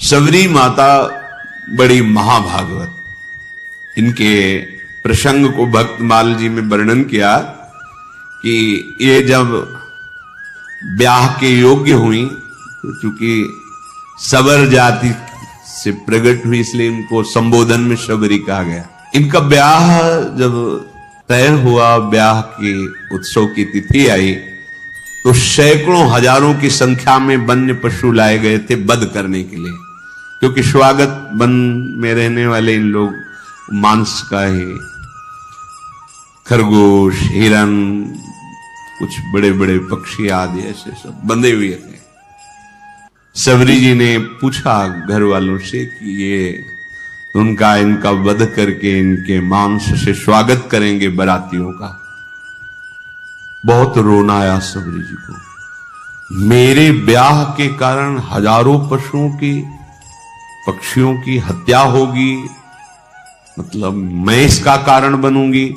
सबरी माता बड़ी महाभागवत, इनके प्रसंग को भक्तमाल जी में वर्णन किया कि ये जब ब्याह के योग्य हुई तो चूंकि सबर जाति से प्रकट हुई इसलिए इनको संबोधन में शबरी कहा गया। इनका ब्याह जब तय हुआ, ब्याह के उत्सव की तिथि आई तो सैकड़ों हजारों की संख्या में वन्य पशु लाए गए थे वध करने के लिए, क्योंकि स्वागत वन में रहने वाले इन लोग मांस का ही, खरगोश, हिरन, कुछ बड़े बड़े पक्षी आदि ऐसे सब बंधे हुए थे। सबरी जी ने पूछा घर वालों से कि ये इनका वध करके इनके मांस से स्वागत करेंगे बरातियों का। बहुत रोना आया सबरी जी को। मेरे ब्याह के कारण हजारों पशुओं की, पक्षियों की हत्या होगी, मतलब मैं इसका कारण बनूंगी।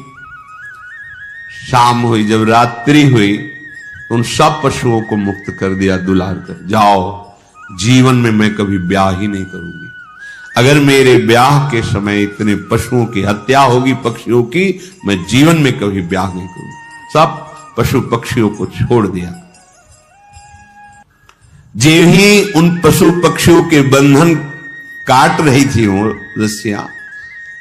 शाम हुई, जब रात्रि हुई तो उन सब पशुओं को मुक्त कर दिया दुलार कर, जाओ, जीवन में मैं कभी ब्याह ही नहीं करूंगी। अगर मेरे ब्याह के समय इतने पशुओं की हत्या होगी, पक्षियों की, मैं जीवन में कभी ब्याह नहीं करूंगी। सब पशु पक्षियों को छोड़ दिया। जे ही उन पशु पक्षियों के बंधन काट रही थी वो रस्सियां,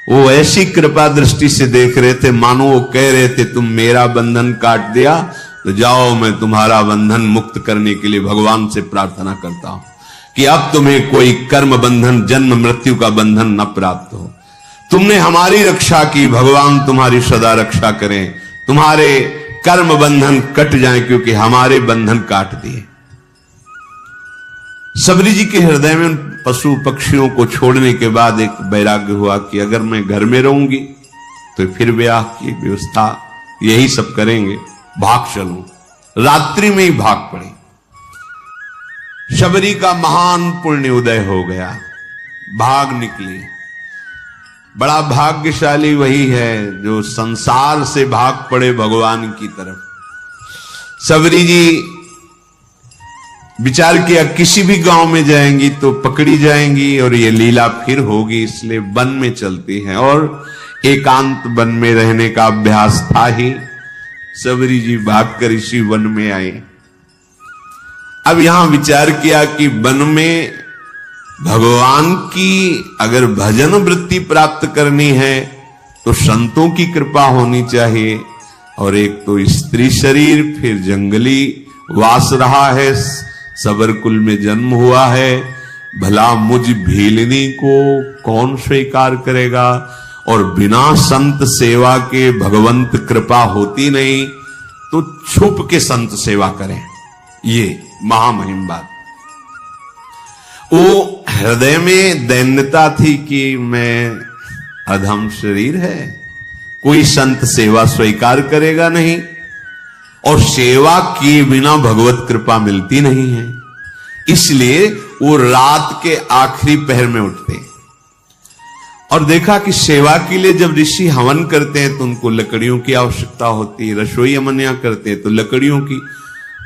वो ऐसी कृपा दृष्टि से देख रहे थे मानो वो कह रहे थे तुम मेरा बंधन काट दिया तो जाओ, मैं तुम्हारा बंधन मुक्त करने के लिए भगवान से प्रार्थना करता हूं कि अब तुम्हें कोई कर्म बंधन, जन्म मृत्यु का बंधन न प्राप्त हो। तुमने हमारी रक्षा की, भगवान तुम्हारी सदा रक्षा करें, तुम्हारे कर्म बंधन कट जाएं क्योंकि हमारे बंधन काट दिए। सबरी जी के हृदय में पशु पक्षियों को छोड़ने के बाद एक वैराग्य हुआ कि अगर मैं घर में रहूंगी तो फिर ब्याह की व्यवस्था यही सब करेंगे, भाग चलूं। रात्रि में ही भाग पड़ी। शबरी का महान पुण्य उदय हो गया, भाग निकली। बड़ा भाग्यशाली वही है जो संसार से भाग पड़े भगवान की तरफ। सबरी जी विचार किया किसी भी गांव में जाएंगी तो पकड़ी जाएंगी और ये लीला फिर होगी, इसलिए वन में चलती हैं। और एकांत वन में रहने का अभ्यास था ही। सबरी जी भागकर इसी वन में आए। अब यहां विचार किया कि वन में भगवान की अगर भजन वृत्ति प्राप्त करनी है तो संतों की कृपा होनी चाहिए, और एक तो स्त्री शरीर, फिर जंगली वास रहा है, सबर कुल में जन्म हुआ है, भला मुझ भीलनी को कौन स्वीकार करेगा, और बिना संत सेवा के भगवंत कृपा होती नहीं, तो छुप के संत सेवा करें। ये महामहिम बात। वो हृदय में दैन्यता थी कि मैं अधम शरीर है, कोई संत सेवा स्वीकार करेगा नहीं, और सेवा किए बिना भगवत कृपा मिलती नहीं है। इसलिए वो रात के आखिरी पहर में उठते और देखा कि सेवा के लिए जब ऋषि हवन करते हैं तो उनको लकड़ियों की आवश्यकता होती है, रसोई अमनिया करते हैं तो लकड़ियों की।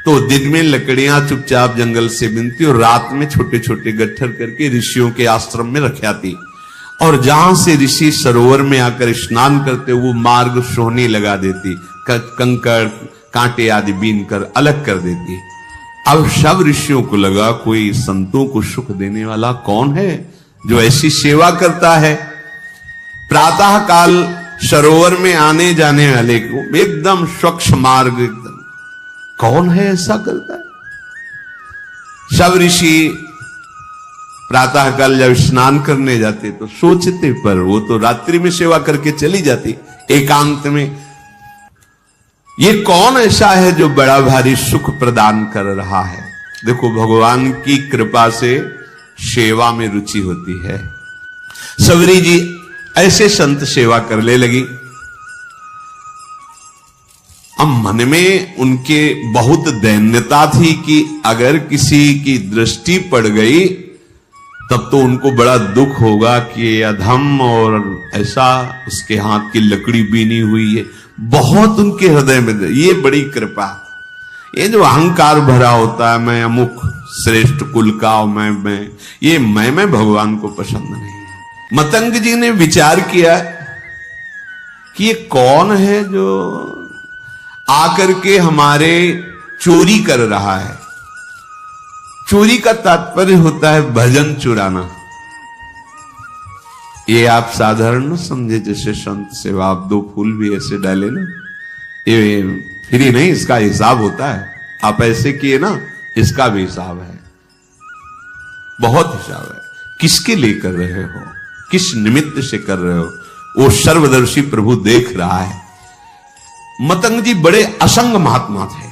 तो दिन में लकड़ियां चुपचाप जंगल से बिनती और रात में छोटे छोटे गट्ठर करके ऋषियों के आश्रम में रख आती, और जहां से ऋषि सरोवर में आकर स्नान करते वो मार्ग सोहनी लगा देती, कंकड़ कांटे आदि बीन कर अलग कर देती। अब सब ऋषियों को लगा कोई संतों को सुख देने वाला कौन है जो ऐसी सेवा करता है। प्रातः काल सरोवर में आने जाने वाले को एकदम स्वच्छ मार्ग, एकदम कौन है ऐसा करता है। सब ऋषि प्रातः काल जब स्नान करने जाते तो सोचते, पर वो तो रात्रि में सेवा करके चली जाती एकांत में। ये कौन ऐसा है जो बड़ा भारी सुख प्रदान कर रहा है। देखो भगवान की कृपा से सेवा में रुचि होती है। सबरी जी ऐसे संत सेवा करने लगी। अब मन में उनके बहुत दैन्यता थी कि अगर किसी की दृष्टि पड़ गई तब तो उनको बड़ा दुख होगा कि अधम और ऐसा उसके हाथ की लकड़ी बीनी हुई है। बहुत उनके हृदय में ये बड़ी कृपा। ये जो अहंकार भरा होता है, मैं अमुक श्रेष्ठ कुल का मैं ये मैं भगवान को पसंद नहीं है। मतंग जी ने विचार किया कि ये कौन है जो आकर के हमारे चोरी कर रहा है। चोरी का तात्पर्य होता है भजन चुराना। ये आप साधारण न समझे, जैसे संत सेवा आप 2 फूल भी ऐसे डाले ना, ये फ्री नहीं, इसका हिसाब होता है। आप ऐसे किए ना, इसका भी हिसाब है, बहुत हिसाब है। किसके लिए कर रहे हो, किस निमित्त से कर रहे हो, वो सर्वदर्शी प्रभु देख रहा है। मतंग जी बड़े असंग महात्मा थे,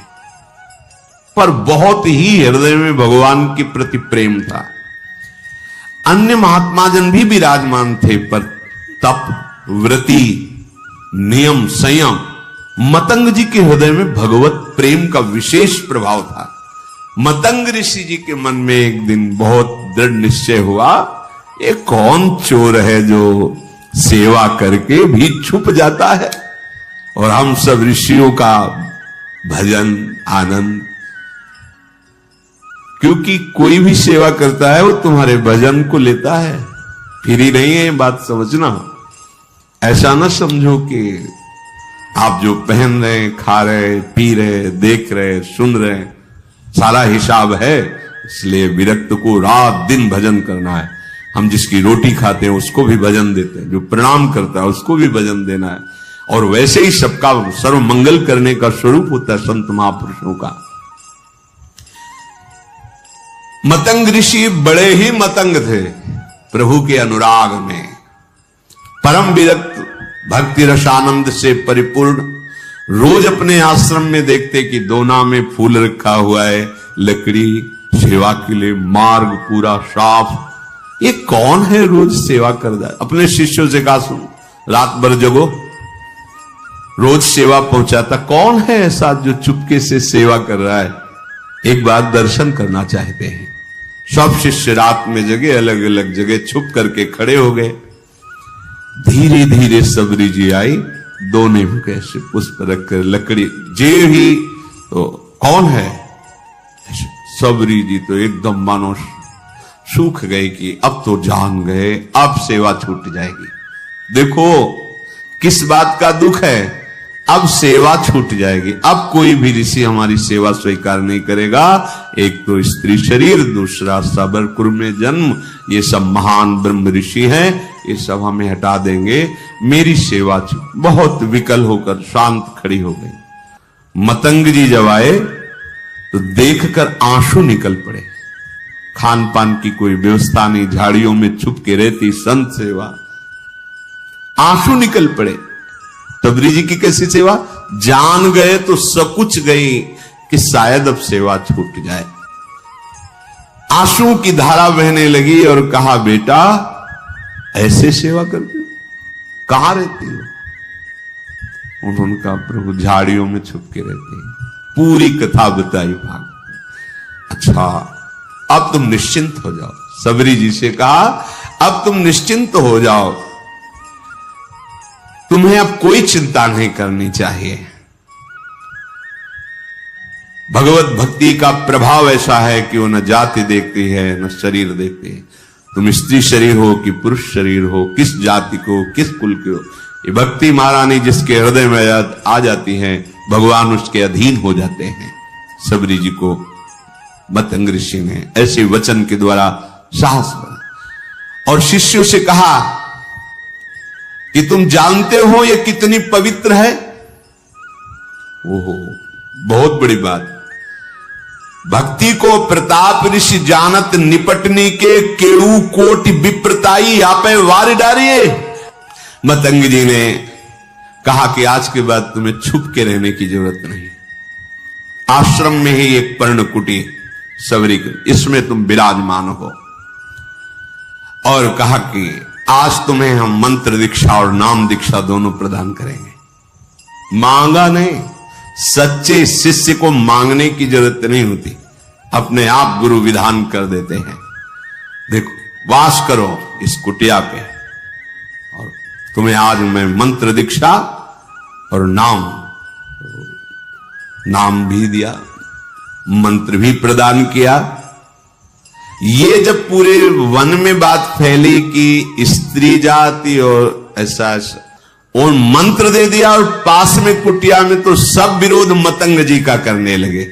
पर बहुत ही हृदय में भगवान के प्रति प्रेम था। अन्य महात्मा जन भी विराजमान थे, पर तप, व्रति, नियम, संयम, मतंग जी के हृदय में भगवत प्रेम का विशेष प्रभाव था। मतंग ऋषि जी के मन में एक दिन बहुत दृढ़ निश्चय हुआ, ये कौन चोर है जो सेवा करके भी छुप जाता है, और हम सब ऋषियों का भजन आनंद। क्योंकि कोई भी सेवा करता है वो तुम्हारे भजन को लेता है, फिर ही नहीं है, बात समझना। ऐसा ना समझो कि आप जो पहन रहे, खा रहे, पी रहे, देख रहे, सुन रहे, सारा हिसाब है, इसलिए विरक्त को रात दिन भजन करना है। हम जिसकी रोटी खाते हैं उसको भी भजन देते हैं, जो प्रणाम करता है उसको भी भजन देना है। और वैसे ही सबका सर्व मंगल करने का स्वरूप होता है संत महापुरुषों का। मतंग ऋषि बड़े ही मतंग थे प्रभु के अनुराग में, परम विरक्त, भक्ति रसानंद से परिपूर्ण। रोज अपने आश्रम में देखते कि दोना में फूल रखा हुआ है, लकड़ी, सेवा के लिए मार्ग पूरा साफ। ये कौन है रोज सेवा कर रहा है? अपने शिष्यों से कहा, सुन, रात भर जगो, रोज सेवा पहुंचाता। कौन है ऐसा जो चुपके से सेवा कर रहा है? एक बार दर्शन करना चाहते हैं। सब शिष्य रात में जगह, अलग अलग जगह छुप करके खड़े हो गए। धीरे धीरे सबरी जी आई, दोने में कैसे पुष्प रखकर लकड़ी जे ही, तो कौन है? सबरी जी तो एकदम मानो सूख गए कि अब तो जान गए, अब सेवा छूट जाएगी। देखो किस बात का दुख है, अब सेवा छूट जाएगी। अब कोई भी ऋषि हमारी सेवा स्वीकार नहीं करेगा। एक तो स्त्री शरीर, दूसरा सबरपुर में जन्म, ये सब महान ब्रह्म ऋषि हैं, ये सब हमें हटा देंगे, मेरी सेवा छूट। बहुत विकल होकर शांत खड़ी हो गई। मतंग जी जब आए तो देखकर आंसू निकल पड़े। खान पान की कोई व्यवस्था नहीं, झाड़ियों में छुप के रहती संत सेवा, आंसू निकल पड़े। सबरी जी की कैसी सेवा? जान गए तो सकुच गई कि शायद अब सेवा छूट जाए। आंसू की धारा बहने लगी और कहा, बेटा ऐसे सेवा करती हो, कहां रहती हो? उन्होंने कहा, प्रभु झाड़ियों में छुप के रहते हैं। पूरी कथा बताई भाग। अच्छा, अब तुम निश्चिंत हो जाओ। सबरी जी से कहा, अब तुम निश्चिंत हो जाओ, तुम्हें अब कोई चिंता नहीं करनी चाहिए। भगवत भक्ति का प्रभाव ऐसा है कि वो न जाति देखती है न शरीर देखती है। तुम स्त्री शरीर हो कि पुरुष शरीर हो, किस जाति को, किस कुल के हो, ये भक्ति महारानी जिसके हृदय में आ जाती है, भगवान उसके अधीन हो जाते हैं। सबरी जी को मतंग ऋषि ने ऐसे वचन के द्वारा साहस बना और शिष्यों से कहा कि तुम जानते हो ये कितनी पवित्र है। ओहो, बहुत बड़ी बात। भक्ति को प्रताप ऋषि जानत, निपटने के केऊ कोटि विप्रताई, यहाँ पे वार डारिए। मतंग जी ने कहा कि आज के बाद तुम्हें छुप के रहने की जरूरत नहीं। आश्रम में ही एक पर्ण कुटी सबरी, इसमें तुम विराजमान हो। और कहा कि आज तुम्हें हम मंत्र दीक्षा और नाम दीक्षा दोनों प्रदान करेंगे। मांगा नहीं, सच्चे शिष्य को मांगने की जरूरत नहीं होती, अपने आप गुरु विधान कर देते हैं। देखो, वास करो इस कुटिया पे, और तुम्हें आज मैं मंत्र दीक्षा और नाम भी दिया, मंत्र भी प्रदान किया, ये जब पूरे वन में बात फैली कि स्त्री जाति और ऐसा और मंत्र दे दिया और पास में कुटिया में, तो सब विरोध मतंग जी का करने लगे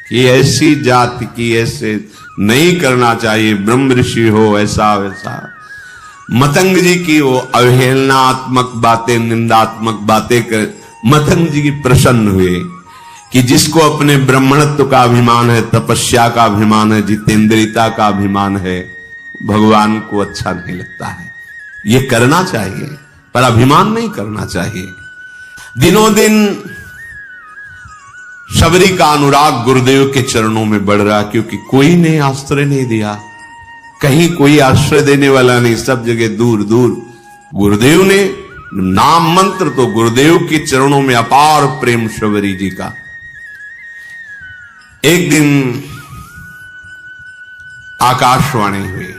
कि ऐसी जाति की ऐसे नहीं करना चाहिए, ब्रह्म ऋषि हो ऐसा वैसा। मतंग जी की वो अवहेलनात्मक बातें, निंदात्मक बातें कर मतंग जी की प्रसन्न हुए कि जिसको अपने ब्राह्मणत्व का अभिमान है, तपस्या का अभिमान है, जितेंद्रियता का अभिमान है, भगवान को अच्छा नहीं लगता है। ये करना चाहिए पर अभिमान नहीं करना चाहिए। दिनों दिन शबरी का अनुराग गुरुदेव के चरणों में बढ़ रहा, क्योंकि कोई ने आश्रय नहीं दिया, कहीं कोई आश्रय देने वाला नहीं, सब जगह दूर दूर। गुरुदेव ने नाम मंत्र, तो गुरुदेव के चरणों में अपार प्रेम शबरी जी का। एक दिन आकाशवाणी हुई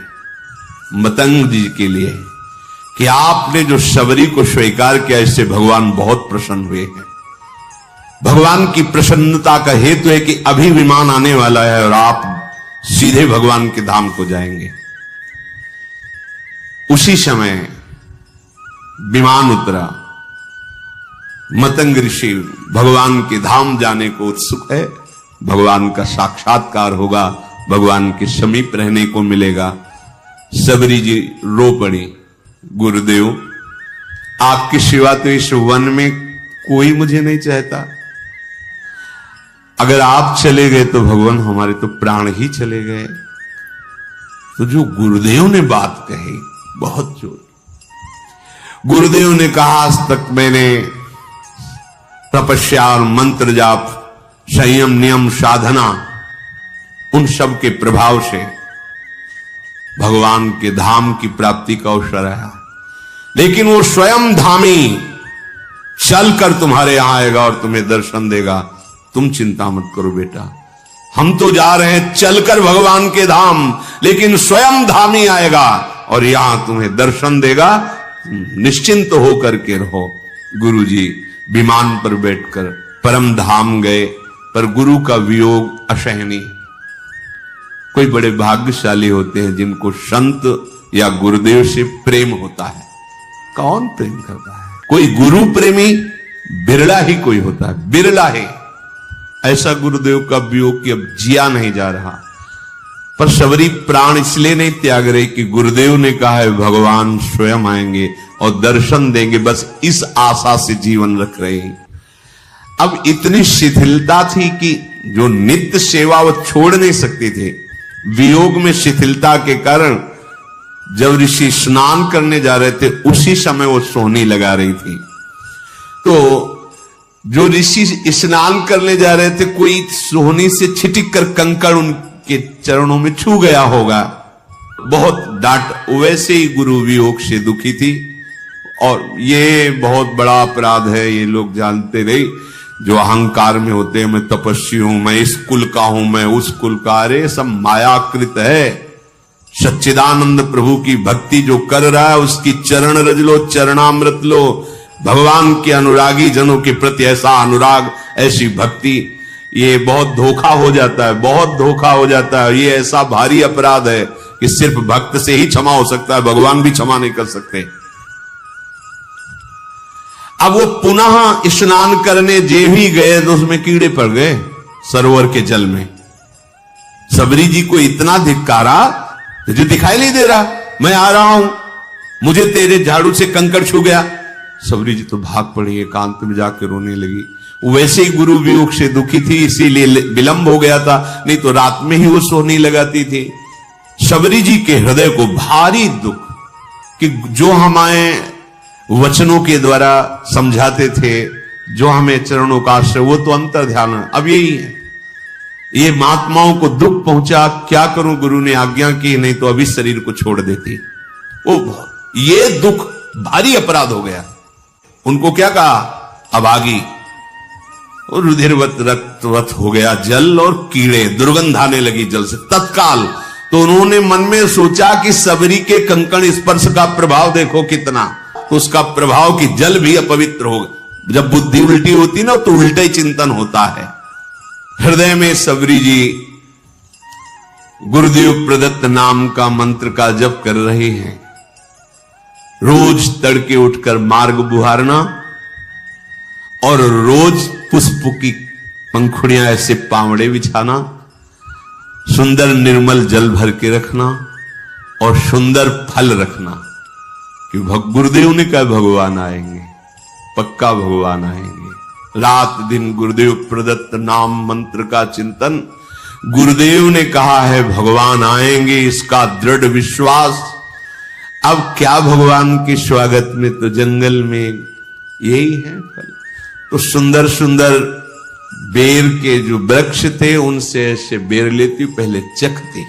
मतंग जी के लिए कि आपने जो शबरी को स्वीकार किया, इससे भगवान बहुत प्रसन्न हुए हैं। भगवान की प्रसन्नता का हेतु है कि अभी विमान आने वाला है और आप सीधे भगवान के धाम को जाएंगे। उसी समय विमान उतरा, मतंग ऋषि भगवान के धाम जाने को उत्सुक है, भगवान का साक्षात्कार होगा, भगवान के समीप रहने को मिलेगा। शबरी जी रो पड़ी, गुरुदेव आपकी सिवा तो इस वन में कोई मुझे नहीं चाहता, अगर आप चले गए तो भगवान हमारे तो प्राण ही चले गए। तो जो गुरुदेव ने बात कही बहुत जोर, गुरुदेव ने कहा आज तक मैंने तपस्या और मंत्र जाप, संयम नियम साधना, उन सब के प्रभाव से भगवान के धाम की प्राप्ति का अवसर आया, लेकिन वो स्वयं धामी चलकर तुम्हारे यहां आएगा और तुम्हें दर्शन देगा। तुम चिंता मत करो बेटा, हम तो जा रहे हैं चलकर भगवान के धाम, लेकिन स्वयं धामी आएगा और यहां तुम्हें दर्शन देगा, निश्चिंत होकर के रहो। गुरुजी विमान पर बैठकर परम धाम गए, पर गुरु का वियोग असहनीय। कोई बड़े भाग्यशाली होते हैं जिनको संत या गुरुदेव से प्रेम होता है। कौन प्रेम करता है? कोई गुरु प्रेमी बिरला ही कोई होता है, बिरला है। ऐसा गुरुदेव का वियोग कि अब जिया नहीं जा रहा। पर शबरी प्राण इसलिए नहीं त्याग रही कि गुरुदेव ने कहा है भगवान स्वयं आएंगे और दर्शन देंगे, बस इस आशा से जीवन रख रहे हैं। अब इतनी शिथिलता थी कि जो नित्य सेवा वो छोड़ नहीं सकते थे। वियोग में शिथिलता के कारण जब ऋषि स्नान करने जा रहे थे, उसी समय वो सोहनी लगा रही थी। तो जो ऋषि स्नान करने जा रहे थे, कोई सोहनी से छिटक कर कंकड़ उनके चरणों में छू गया होगा, बहुत डांट। वैसे ही गुरु वियोग से दुखी थी। और ये बहुत बड़ा अपराध है, ये लोग जानते रहे जो अहंकार में होते हैं, मैं तपस्वी हूं, मैं इस कुल का हूं, मैं उस कुल का। अरे सब मायाकृत है। सच्चिदानंद प्रभु की भक्ति जो कर रहा है उसकी चरण रज लो, चरणामृत लो। भगवान के अनुरागी जनों के प्रति ऐसा अनुराग, ऐसी भक्ति, ये बहुत धोखा हो जाता है, बहुत धोखा हो जाता है। ये ऐसा भारी अपराध है कि सिर्फ भक्त से ही क्षमा हो सकता है, भगवान भी क्षमा नहीं कर सकते। अब वो पुनः स्नान करने जे भी गए तो उसमें कीड़े पड़ गए सरोवर के जल में। शबरी जी को इतना धिक्कारा, तुझे दिखाई नहीं दे रहा, मैं आ रहा हूं, मुझे तेरे झाड़ू से कंकड़ छू गया। शबरी जी तो भाग पड़ी, एकांत में जाकर रोने लगी। वैसे ही गुरु वियोग से दुखी थी, इसीलिए विलंब हो गया था, नहीं तो रात में ही वो सोहनी लगाती थी। शबरी जी के हृदय को भारी दुख कि जो हमारे वचनों के द्वारा समझाते थे, जो हमें चरणों का आश्रय, वो तो अंतर ध्यान है। अब यही है, ये महात्माओं को दुख पहुंचा, क्या करूं, गुरु ने आज्ञा की, नहीं तो अभी शरीर को छोड़ देती। ओ ये दुख भारी अपराध हो गया। उनको क्या कहा, अभागी, और रुधिरवत रक्तवत हो गया जल, और कीड़े, दुर्गंध आने लगी जल से तत्काल। तो उन्होंने मन में सोचा कि शबरी के कंकण स्पर्श का प्रभाव देखो कितना, तो उसका प्रभाव कि जल भी अपवित्र होगा। जब बुद्धि उल्टी होती ना तो उल्टा ही चिंतन होता है। हृदय में शबरी जी गुरुदेव प्रदत्त नाम का मंत्र का जप कर रहे हैं। रोज तड़के उठकर मार्ग बुहारना और रोज पुष्प की पंखुड़ियां ऐसे पावड़े बिछाना, सुंदर निर्मल जल भर के रखना और सुंदर फल रखना। कि गुरुदेव ने कहा भगवान आएंगे, पक्का भगवान आएंगे। रात दिन गुरुदेव प्रदत्त नाम मंत्र का चिंतन, गुरुदेव ने कहा है भगवान आएंगे, इसका दृढ़ विश्वास। अब क्या भगवान के स्वागत में तो जंगल में यही है फल। तो सुंदर सुंदर बेर के जो वृक्ष थे उनसे ऐसे बेर लेती, पहले चखती,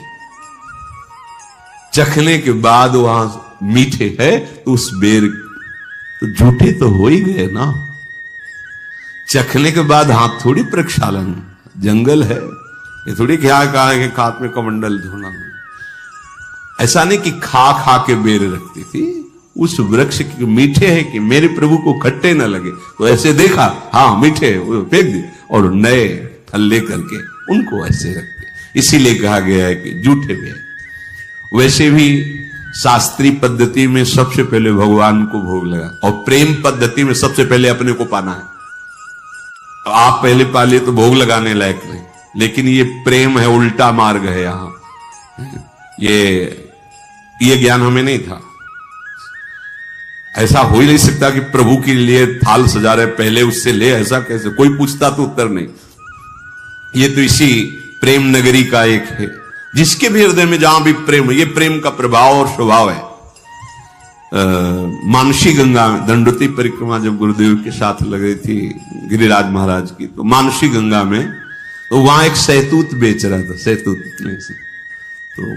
चखने के बाद वहां मीठे है तो उस बेर तो झूठे तो हो ही गए ना। चखने के बाद हाथ थोड़ी प्रक्षालन, जंगल है ये थोड़ी क्या कहा है कि हाथ में कमंडल धोना। ऐसा नहीं कि खा खा के बेर रखती थी, उस वृक्ष के मीठे है कि मेरे प्रभु को खट्टे न लगे तो ऐसे देखा, हाँ मीठे, फेंक दिए और नए फल लेकर के उनको ऐसे रखते। इसीलिए कहा गया है कि झूठे बेर। वैसे भी शास्त्रीय पद्धति में सबसे पहले भगवान को भोग लगा और प्रेम पद्धति में सबसे पहले अपने को पाना है। आप पहले पा लिए तो भोग लगाने लायक नहीं, लेकिन ये प्रेम है, उल्टा मार्ग है। यहां ये ज्ञान हमें नहीं था। ऐसा हो ही नहीं सकता कि प्रभु के लिए थाल सजा रहे पहले उससे ले, ऐसा कैसे? कोई पूछता तो उत्तर नहीं। ये तो इसी प्रेम नगरी का एक है, जिसके भी हृदय में जहां भी प्रेम, ये प्रेम का प्रभाव और स्वभाव है। मानसी गंगा में दंडोती परिक्रमा जब गुरुदेव के साथ लग रही थी गिरिराज महाराज की, तो मानसी गंगा में तो वहां एक सहतूत बेच रहा था, सहतूत में से तो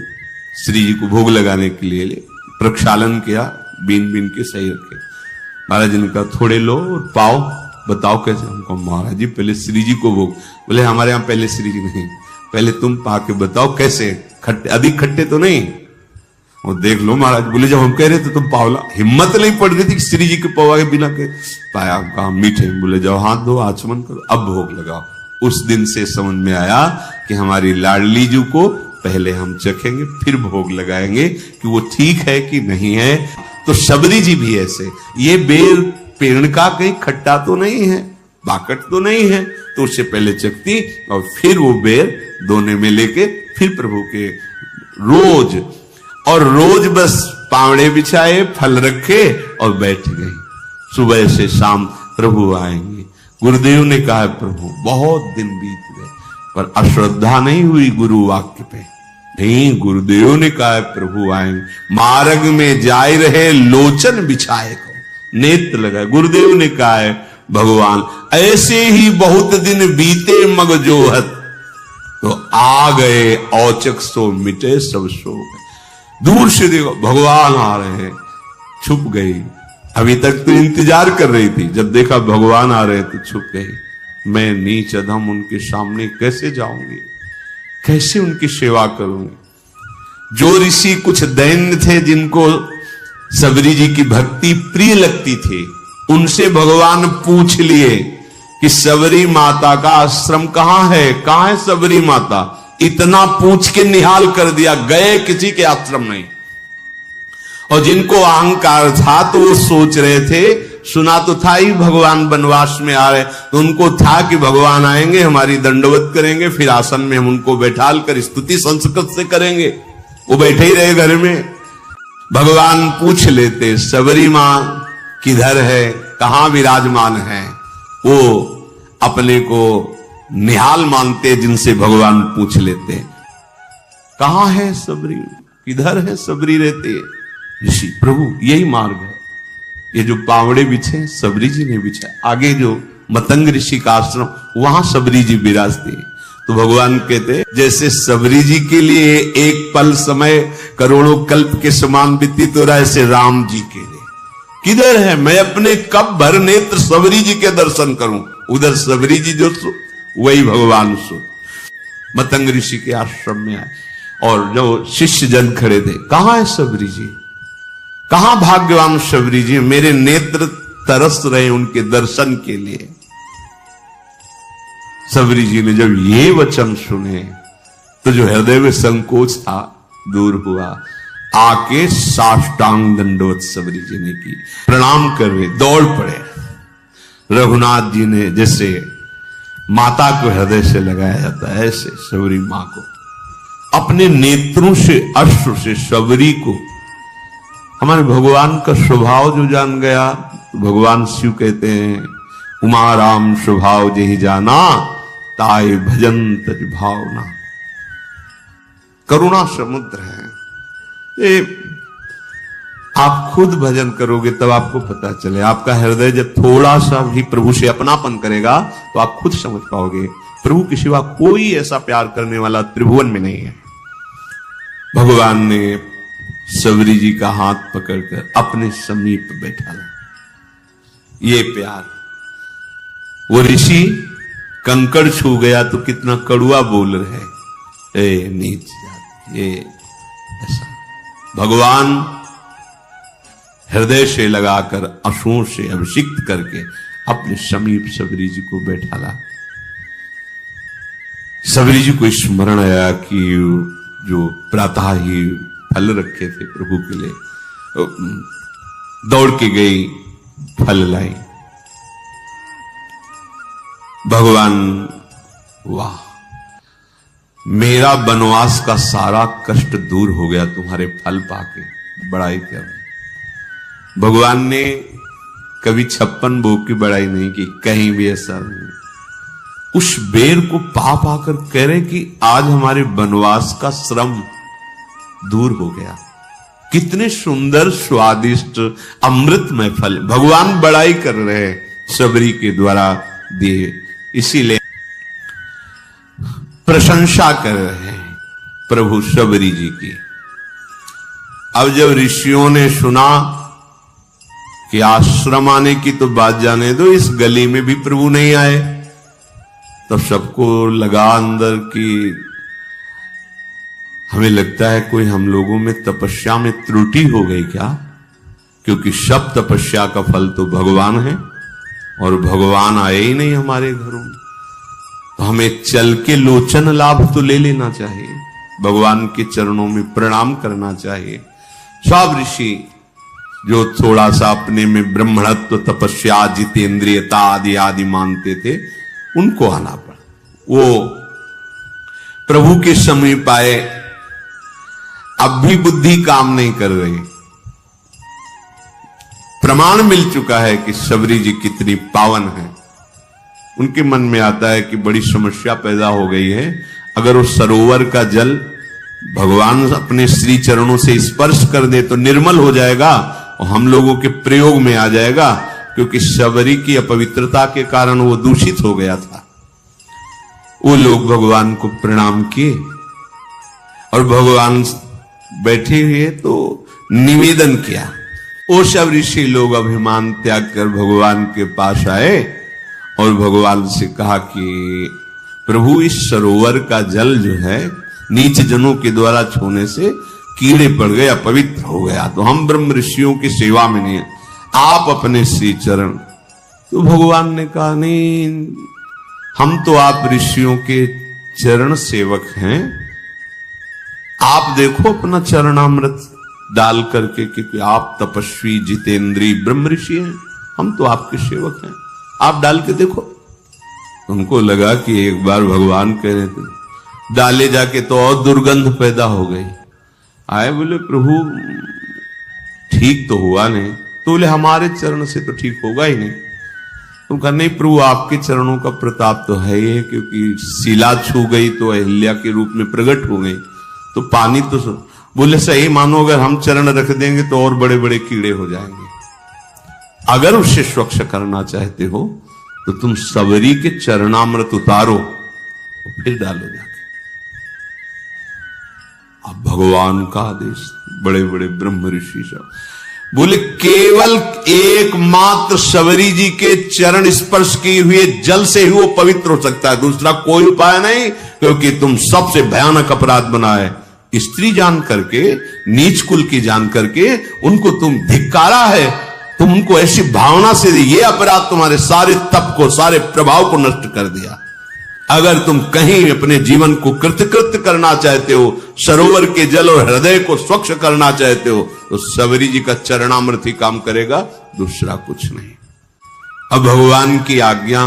श्री जी को भोग लगाने के लिए प्रक्षालन किया, बीन बीन के सही रखे। महाराज जी ने कहा थोड़े लो और पाओ, बताओ कैसे? हमको महाराज जी पहले श्री जी को भोग। बोले हमारे यहां पहले श्री जी नहीं, पहले तुम पा के बताओ कैसे, खट्टे अधिक खट्टे तो नहीं? और देख लो महाराज। बोले जब हम कह रहे थे तुम पाओला, हिम्मत नहीं पड़ रही थी कि श्री जी के पवा के बिना के पाया। कहा मीठे। बोले जाओ हाथ धो, आचमन करो, अब भोग लगाओ। उस दिन से समझ में आया कि हमारी लाडली जी को पहले हम चखेंगे फिर भोग लगाएंगे कि वो ठीक है कि नहीं है। तो शबरी जी भी ऐसे, ये बेर पेड़ का कहीं खट्टा तो नहीं है, बाकट तो नहीं है, तो उससे पहले चखती और फिर वो बेर दोने में लेके फिर प्रभु के रोज बस पावड़े बिछाए, फल रखे और बैठ गई। सुबह से शाम प्रभु आएंगे। गुरुदेव ने कहा प्रभु बहुत दिन बीत गए पर अश्रद्धा नहीं हुई गुरु वाक्य पे। नहीं, गुरुदेव ने कहा प्रभु आएंगे। मार्ग में जाए रहे लोचन बिछाए को, नेत्र लगाए। गुरुदेव ने कहा है भगवान ऐसे ही बहुत दिन बीते मग जोहत, तो आ गए औचक सो मिटे सब शोक। दूर से देखो भगवान आ रहे हैं, छुप गई। अभी तक तो इंतजार कर रही थी, जब देखा भगवान आ रहे तो छुप गई। मैं नीच अधम उनके सामने कैसे जाऊंगी, कैसे उनकी सेवा करूंगी? जो ऋषि कुछ दैन्य थे जिनको सबरी जी की भक्ति प्रिय लगती थी, उनसे भगवान पूछ लिए कि सबरी माता का आश्रम कहां है, कहां है सबरी माता? इतना पूछ के निहाल कर दिया, गए किसी के आश्रम नहीं। और जिनको अहंकार था तो वो सोच रहे थे, सुना तो था ही भगवान वनवास में आ रहे, तो उनको था कि भगवान आएंगे, हमारी दंडवत करेंगे, फिर आसन में हम उनको बैठाल कर स्तुति संस्कृत से करेंगे। वो बैठे ही रहे घर में। भगवान पूछ लेते सबरी मां किधर है, कहां विराजमान है। वो अपने को निहाल मानते, जिनसे भगवान पूछ लेते कहां है सबरी, किधर है सबरी रहते है। ऋषि प्रभु यही मार्ग है, ये जो पावड़े बिछे सबरी जी ने बिछा, आगे जो मतंग ऋषि का आश्रम वहां सबरी जी विराजते। तो भगवान कहते जैसे सबरी जी के लिए एक पल समय करोड़ों कल्प के समान व्यतीत हो रहा है, ऐसे राम जी के लिए किधर है, मैं अपने कब भर नेत्र सबरी जी के दर्शन करूं। उधर सबरी जी जो सो वही भगवान सो। मतंग ऋषि के आश्रम में आए और जो शिष्य जन खड़े थे, कहां है सबरी जी, कहां भाग्यवान सबरी जी, मेरे नेत्र तरस रहे उनके दर्शन के लिए। सबरी जी ने जब ये वचन सुने तो जो हृदय में संकोच था दूर हुआ। आके साष्टांग दंडवत सबरी जी ने की, प्रणाम कर रहे, दौड़ पड़े। रघुनाथ जी ने जैसे माता को हृदय से लगाया जाता है, ऐसे सबरी मां को अपने नेत्रों से, अश्रु से सबरी को, हमारे भगवान का स्वभाव जो जान गया, भगवान शिव कहते हैं उमा राम स्वभाव जेहि जाना, ताय भजन तज भावना। करुणा समुद्र है ये, आप खुद भजन करोगे तब आपको पता चले। आपका हृदय जब थोड़ा सा भी प्रभु से अपनापन करेगा तो आप खुद समझ पाओगे प्रभु के सिवा कोई ऐसा प्यार करने वाला त्रिभुवन में नहीं है। भगवान ने सबरी जी का हाथ पकड़कर अपने समीप बैठा ला। ये प्यार, वो ऋषि कंकड़ छू गया तो कितना कड़ुआ बोल रहे, ए नीच जात, ये ऐसा। भगवान हृदय से लगाकर आंसुओं से अभिषिक्त करके अपने समीप सबरी जी को बैठा ला। सबरी जी को स्मरण आया कि जो प्रातः ही फल रखे थे प्रभु के लिए, दौड़ के गई, फल लाई। भगवान, वाह, मेरा वनवास का सारा कष्ट दूर हो गया तुम्हारे फल पाके, बड़ाई कर रहे। भगवान ने कभी 56 भोग की बड़ाई नहीं की, कहीं भी ऐसा नहीं। उस बेर को पा पाकर कह रहे कि आज हमारे वनवास का श्रम दूर हो गया। कितने सुंदर स्वादिष्ट अमृतमय फल भगवान बड़ाई कर रहे हैं सबरी के द्वारा दिए, इसीलिए प्रशंसा कर रहे हैं प्रभु सबरी जी की। अब जब ऋषियों ने सुना कि आश्रम आने की तो बात जाने दो, इस गली में भी प्रभु नहीं आए, तो सबको लगा अंदर कि हमें लगता है कोई हम लोगों में तपस्या में त्रुटि हो गई क्या, क्योंकि सब तपस्या का फल तो भगवान है और भगवान आए ही नहीं हमारे घरों में। तो हमें चल के लोचन लाभ तो ले लेना चाहिए, भगवान के चरणों में प्रणाम करना चाहिए। सब ऋषि जो थोड़ा सा अपने में ब्रह्मणत्व, तपस्या, जितेंद्रियता आदि आदि मानते थे, उनको आना पड़ा। वो प्रभु के समीप आए, अब भी बुद्धि काम नहीं कर रही। प्रमाण मिल चुका है कि सबरी जी कितनी पावन है। उनके मन में आता है कि बड़ी समस्या पैदा हो गई है, अगर उस सरोवर का जल भगवान अपने श्री चरणों से स्पर्श कर दे तो निर्मल हो जाएगा और हम लोगों के प्रयोग में आ जाएगा, क्योंकि सबरी की अपवित्रता के कारण वो दूषित हो गया था। वो लोग भगवान को प्रणाम किए और भगवान बैठे हुए तो निवेदन किया। वो सब ऋषि लोग अभिमान त्याग कर भगवान के पास आए और भगवान से कहा कि प्रभु, इस सरोवर का जल जो है नीच जनों के द्वारा छूने से कीड़े पड़ गए, अपवित्र हो गया, तो हम ब्रह्म ऋषियों की सेवा में नहीं, आप अपने श्री चरण। तो भगवान ने कहा, नहीं, हम तो आप ऋषियों के चरण सेवक हैं, आप देखो अपना चरणामृत डाल करके, क्योंकि आप तपस्वी जितेंद्री ब्रह्म ऋषि हैं, हम तो आपके सेवक हैं, आप डाल के देखो। उनको लगा कि एक बार भगवान कह रहे थे, डाले जाके तो और दुर्गंध पैदा हो गई। आए, बोले प्रभु ठीक तो हुआ नहीं। तो बोले हमारे चरण से तो ठीक होगा ही नहीं। तुम कहा, नहीं प्रभु, आपके चरणों का प्रताप तो है ही, क्योंकि शिला छू गई तो अहिल्या के रूप में प्रकट हो गई, तो पानी तो बोले सही मानो, अगर हम चरण रख देंगे तो और बड़े बड़े कीड़े हो जाएंगे। अगर उसे स्वच्छ करना चाहते हो तो तुम सबरी के चरणामृत उतारो, तो फिर डालो जाके। अब भगवान का आदेश, बड़े बड़े ब्रह्म ऋषि सब बोले, केवल एकमात्र सबरी जी के चरण स्पर्श किए हुए जल से ही वो पवित्र हो सकता है, दूसरा कोई उपाय नहीं, क्योंकि तुम सबसे भयानक अपराध बनाए, स्त्री जान करके, नीच कुल की जान करके उनको तुम धिक्कारा है, तुम उनको ऐसी भावना से ये अपराध तुम्हारे सारे तप को, सारे प्रभाव को नष्ट कर दिया। अगर तुम कहीं अपने जीवन को कृतकृत्य करना चाहते हो, सरोवर के जल और हृदय को स्वच्छ करना चाहते हो, तो सबरी जी का चरणामृत ही काम करेगा, दूसरा कुछ नहीं। अब भगवान की आज्ञा,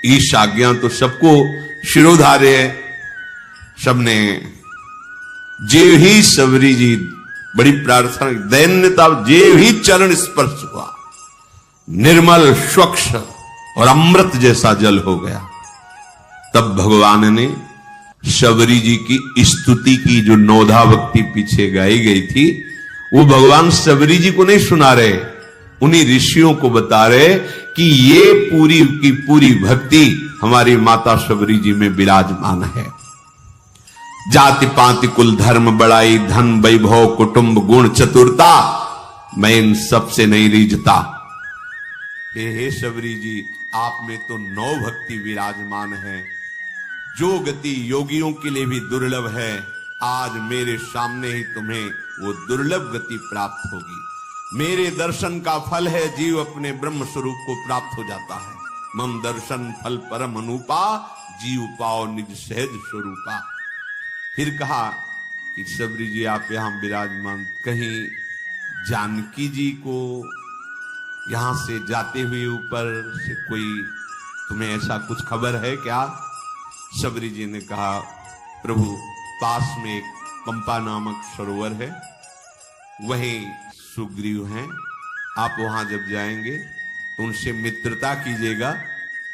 ईश आज्ञा तो सबको शिरोधार्य है। सबने जे ही सबरी जी बड़ी प्रार्थना, दैन्यता, जे ही चरण स्पर्श हुआ, निर्मल स्वच्छ और अमृत जैसा जल हो गया। तब भगवान ने सबरी जी की स्तुति की, जो नौधा भक्ति पीछे गाई गई थी, वो भगवान सबरी जी को नहीं सुना रहे, उन्हीं ऋषियों को बता रहे कि ये पूरी की पूरी भक्ति हमारी माता सबरी जी में विराजमान है। जाति पाति कुल धर्म बड़ाई, धन वैभव कुटुंब गुण चतुरता, मैं इन सबसे नहीं रीझता। हे सबरी जी, आप में तो 9 भक्ति विराजमान है, जो गति योगियों के लिए भी दुर्लभ है, आज मेरे सामने ही तुम्हें वो दुर्लभ गति प्राप्त होगी। मेरे दर्शन का फल है जीव अपने ब्रह्म स्वरूप को प्राप्त हो जाता है। मम दर्शन फल परम अनुपा, जीव पाओ निज सहज स्वरूपा। फिर कहा कि सबरी जी आप यहां विराजमान, कहीं जानकी जी को यहां से जाते हुए ऊपर से कोई तुम्हें ऐसा कुछ खबर है क्या? सबरी जी ने कहा, प्रभु पास में एक पंपा नामक सरोवर है, वहीं सुग्रीव हैं, आप वहां जब जाएंगे तो उनसे मित्रता कीजिएगा,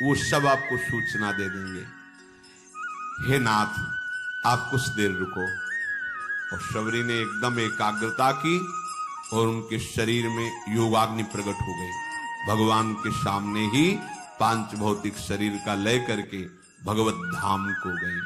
वो सब आपको सूचना दे देंगे। हे नाथ, आप कुछ देर रुको। और सबरी ने एकदम एकाग्रता की और उनके शरीर में योगाग्नि प्रकट हो गई। भगवान के सामने ही पांच भौतिक शरीर का लय करके भगवत धाम को गई।